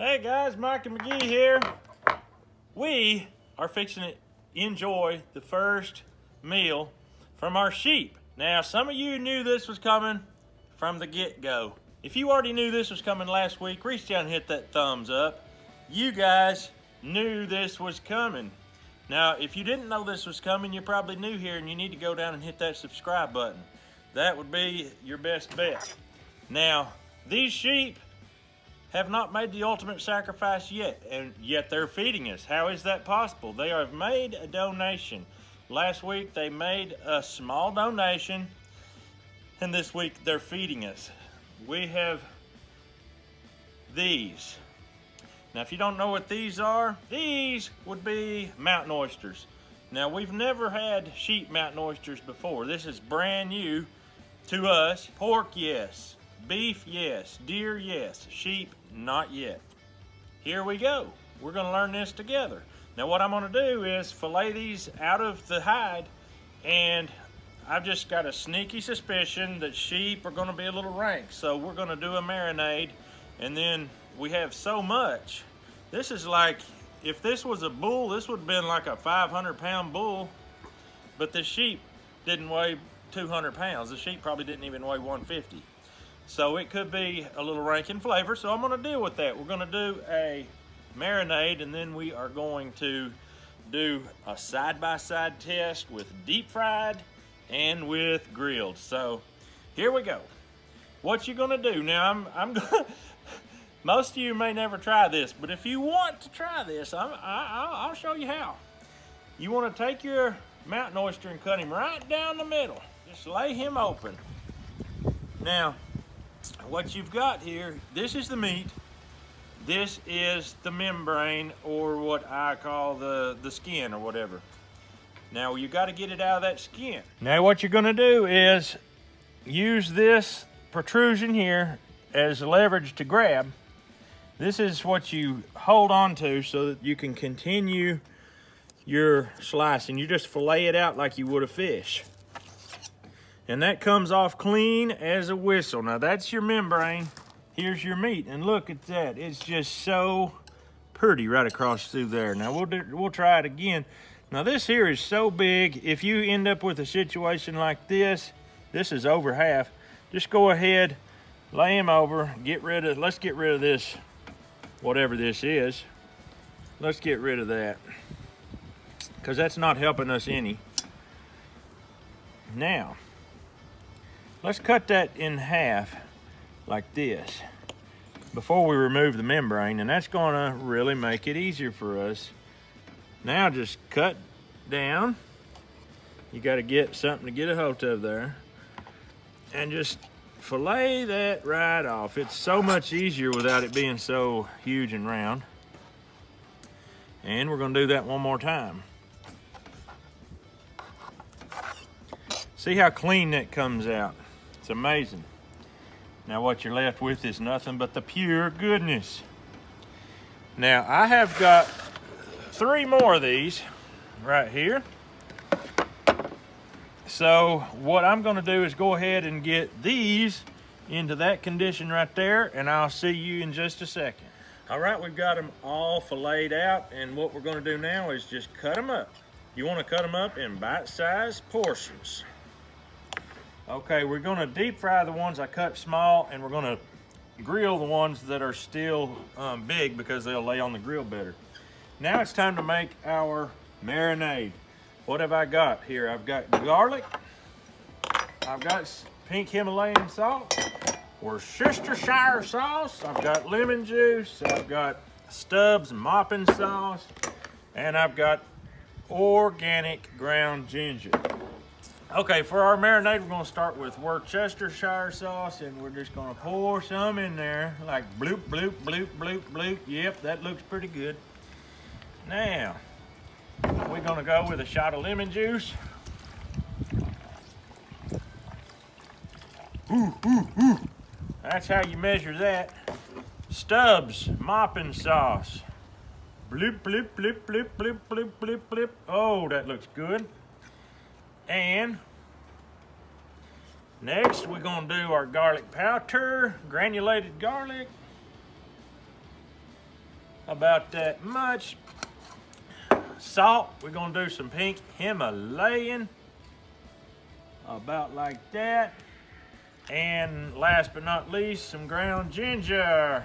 Hey guys, Mike and McGee here. We are fixing to enjoy the first meal from our sheep. Now, some of you knew this was coming from the get-go. If you already knew this was coming last week, reach down and hit that thumbs up. You guys knew this was coming. Now, if you didn't know this was coming, you're probably new here and you need to go down and hit that subscribe button. That would be your best bet. Now, these sheep have not made the ultimate sacrifice yet, and yet they're feeding us. How is that possible? They have made a donation. Last week they made a small donation, and this week they're feeding us. We have these. Now, if you don't know what these are, these would be mountain oysters. Now, we've never had sheep mountain oysters before. This is brand new to us. Pork, yes. Beef, yes. Deer, yes. Sheep, not yet. Here we go. We're going to learn this together. Now, what I'm going to do is fillet these out of the hide, and I've just got a sneaky suspicion that sheep are going to be a little rank. So we're going to do a marinade, and then we have so much. This is like, if this was a bull, this would have been like a 500-pound bull, but the sheep didn't weigh 200 pounds. The sheep probably didn't even weigh 150. So it could be a little rank in flavor, so I'm going to deal with that. We're going to do a marinade, and then we are going to do a side-by-side test with deep fried and with grilled. So here we go. What you going to do now? I'm going. Most of you may never try this, but if you want to try this, I'll show you how. You want to take your mountain oyster and cut him right down the middle. Just lay him open. Now, what you've got here, this is the meat. This is the membrane, or what I call the skin or whatever. Now, you got to get it out of that skin. Now, what you're going to do is use this protrusion here as leverage to grab. This is what you hold on to so that you can continue your slicing. You just fillet it out like you would a fish. And that comes off clean as a whistle. Now that's your membrane. Here's your meat, and look at that. It's just so pretty right across through there. Now we'll try it again. Now this here is so big, if you end up with a situation like this is over half, just go ahead, lay him over, let's get rid of this, whatever this is. Let's get rid of that, because that's not helping us any. Now, let's cut that in half like this before we remove the membrane, and that's gonna really make it easier for us. Now just cut down. You gotta get something to get a hold of there, and just fillet that right off. It's so much easier without it being so huge and round. And we're gonna do that one more time. See how clean that comes out. It's amazing. Now what you're left with is nothing but the pure goodness. Now I have got 3 more of these right here. So what I'm gonna do is go ahead and get these into that condition right there, and I'll see you in just a second. All right, we've got them all filleted out, and what we're gonna do now is just cut them up. You wanna cut them up in bite-sized portions. Okay, we're gonna deep fry the ones I cut small, and we're gonna grill the ones that are still big, because they'll lay on the grill better. Now it's time to make our marinade. What have I got here? I've got garlic, I've got pink Himalayan salt, Worcestershire sauce, I've got lemon juice, I've got Stubbs mopping sauce, and I've got organic ground ginger. Okay, for our marinade, we're gonna start with Worcestershire sauce, and we're just gonna pour some in there, like bloop, bloop, bloop, bloop, bloop. Yep, that looks pretty good. Now, we're gonna go with a shot of lemon juice. Ooh, ooh, ooh. That's how you measure that. Stubbs mopping sauce. Bloop, bloop, bloop, bloop, bloop, bloop, bloop, bloop. Oh, that looks good. And next, we're gonna do our garlic powder, granulated garlic. about that much. Salt, we're gonna do some pink Himalayan, about like that. And last but not least, some ground ginger.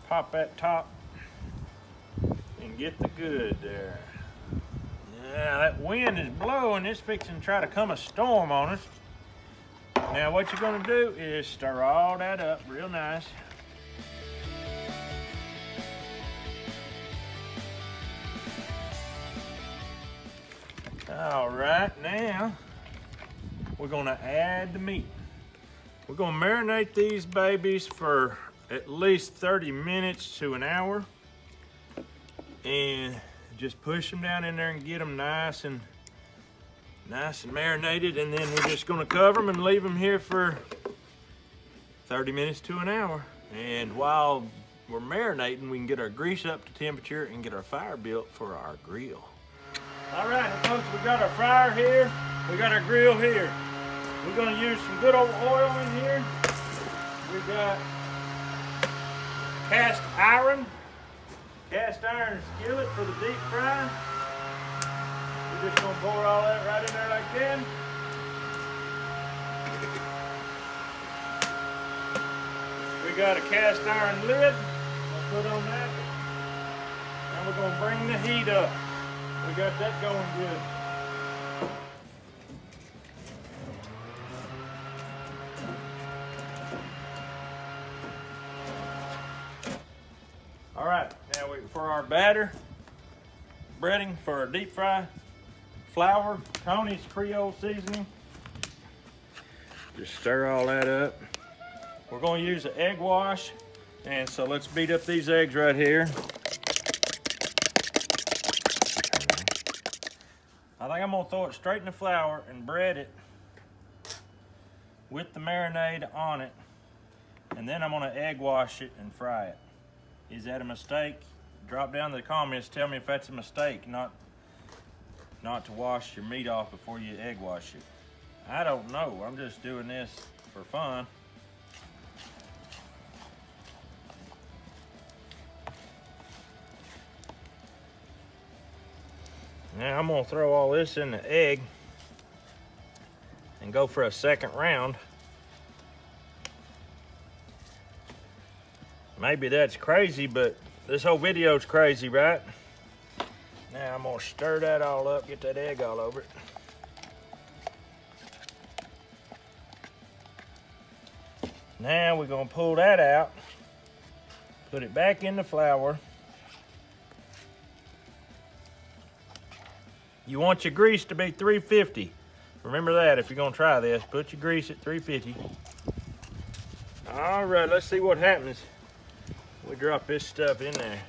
Pop that top and get the good there. Yeah, that wind is blowing. It's fixing to try to come a storm on us. Now what you're gonna do is stir all that up real nice. All right, now we're gonna add the meat. We're gonna marinate these babies for at least 30 minutes to an hour, and just push them down in there and get them nice and marinated, and then we're just gonna cover them and leave them here for 30 minutes to an hour. And while we're marinating, we can get our grease up to temperature and get our fire built for our grill. All right, folks, we got our fire here, we got our grill here. We're gonna use some good old oil in here. We got cast iron skillet for the deep fry. We're just gonna pour all that right in there like that. We got a cast iron lid. I'll put on that. Now we're gonna bring the heat up. We got that going good. All right, now for our batter, breading for our deep fry, flour, Tony's Creole seasoning. Just stir all that up. We're going to use an egg wash, and so let's beat up these eggs right here. I think I'm going to throw it straight in the flour and bread it with the marinade on it, and then I'm going to egg wash it and fry it. Is that a mistake? Drop down in the comments, tell me if that's a mistake, not to wash your meat off before you egg wash it. I don't know, I'm just doing this for fun. Now I'm gonna throw all this in the egg and go for a second round. Maybe that's crazy, but this whole video's crazy, right? Now I'm gonna stir that all up, get that egg all over it. Now we're gonna pull that out, put it back in the flour. You want your grease to be 350. Remember that if you're gonna try this, put your grease at 350. All right, let's see what happens. We drop this stuff in there.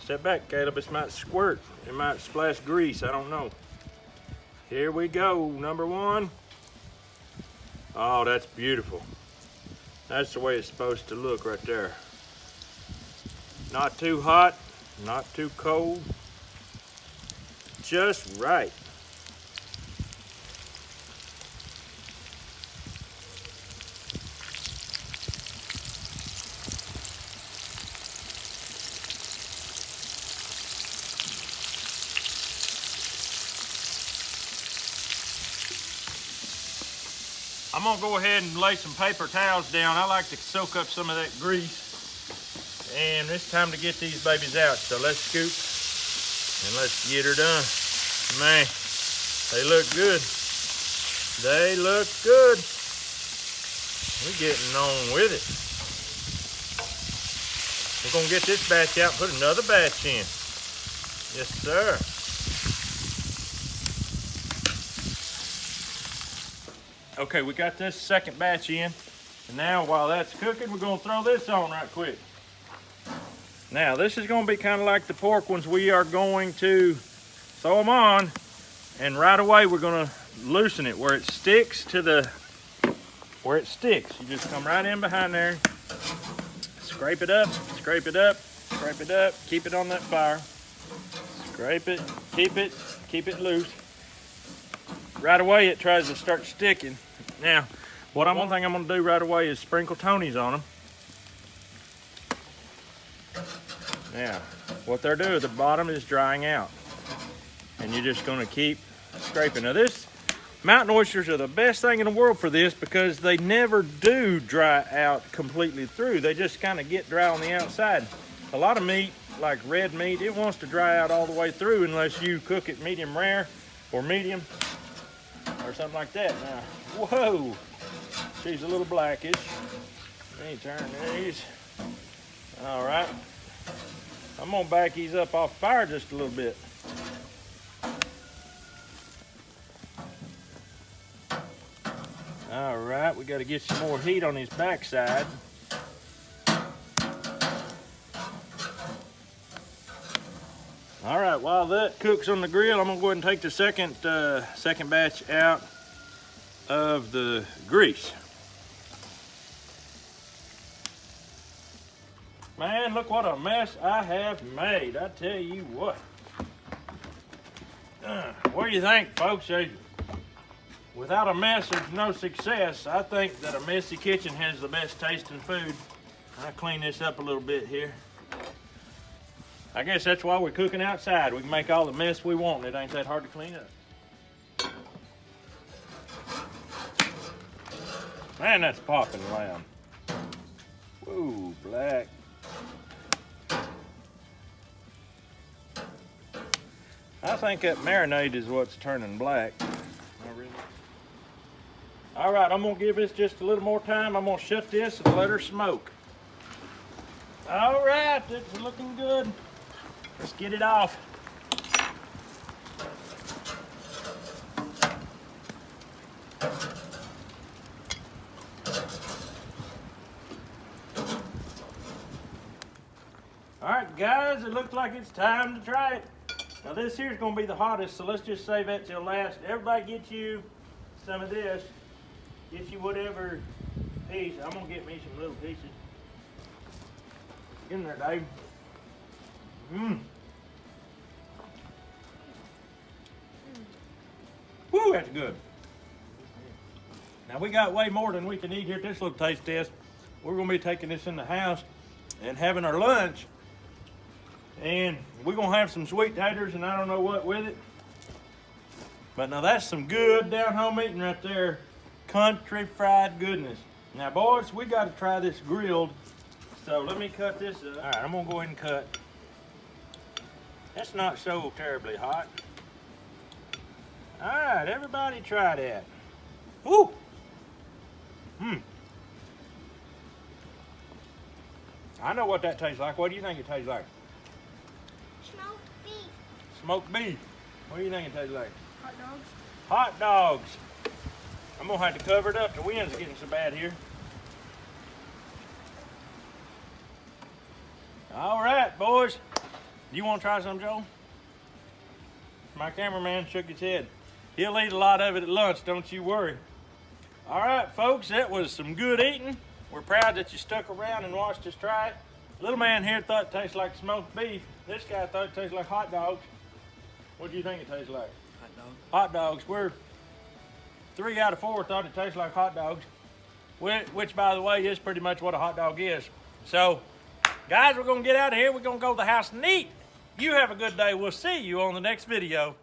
Step back, Caleb, this might squirt. It might splash grease, I don't know. Here we go, number one. Oh, that's beautiful. That's the way it's supposed to look right there. Not too hot, not too cold. Just right. I'm gonna go ahead and lay some paper towels down. I like to soak up some of that grease. And it's time to get these babies out. So let's scoop and let's get her done. Man, they look good. They look good. We're getting on with it. We're gonna get this batch out and put another batch in. Yes, sir. Okay, we got this second batch in. And now while that's cooking, we're gonna throw this on right quick. Now this is gonna be kind of like the pork ones. We are going to throw them on, and right away we're gonna loosen it where it sticks to the, where it sticks. You just come right in behind there, scrape it up, scrape it up, scrape it up, keep it on that fire. Scrape it, keep it loose. Right away it tries to start sticking. Now, one thing I'm gonna do right away is sprinkle Tony's on them. Now, what they're doing at the bottom is drying out. And you're just gonna keep scraping. Now this, mountain oysters are the best thing in the world for this because they never do dry out completely through. They just kind of get dry on the outside. A lot of meat, like red meat, it wants to dry out all the way through unless you cook it medium rare or medium or something like that. Now, whoa, she's a little blackish. Let me turn these. All right, I'm gonna back these up off fire just a little bit. All right, we got to get some more heat on his backside. All right, while that cooks on the grill, I'm gonna go ahead and take the second batch out of the grease. Man, look what a mess I have made. I tell you what. What do you think, folks? Without a mess, there's no success. I think that a messy kitchen has the best tasting food. I'll clean this up a little bit here. I guess that's why we're cooking outside. We can make all the mess we want. It ain't that hard to clean up. Man, that's popping loud. Whoa, black. I think that marinade is what's turning black. All right, I'm gonna give this just a little more time. I'm gonna shut this and let her smoke. All right, it's looking good. Let's get it off. All right, guys, it looks like it's time to try it. Now this here's gonna be the hottest, so let's just save that till last. Everybody get you some of this. Get you whatever piece. I'm gonna get me some little pieces. Get in there, Dave. Woo, that's good. Now we got way more than we can eat here at this little taste test. We're gonna be taking this in the house and having our lunch. And we're gonna have some sweet taters and I don't know what with it. But now that's some good down-home eating right there. Country fried goodness. Now boys, we gotta try this grilled. So let me cut this up. All right, I'm gonna go ahead and cut. That's not so terribly hot. All right, everybody try that. Woo! I know what that tastes like. What do you think it tastes like? Smoked beef. Smoked beef. What do you think it tastes like? Hot dogs. Hot dogs. I'm gonna have to cover it up. The wind's getting so bad here. All right, boys. Do you want to try some, Joe? My cameraman shook his head. He'll eat a lot of it at lunch, don't you worry. All right, folks, that was some good eating. We're proud that you stuck around and watched us try it. Little man here thought it tasted like smoked beef. This guy thought it tasted like hot dogs. What do you think it tastes like? Hot dogs. Hot dogs. We're 3 out of 4 thought it tasted like hot dogs, which, by the way, is pretty much what a hot dog is. So, guys, we're going to get out of here. We're going to go to the house and eat. You have a good day. We'll see you on the next video.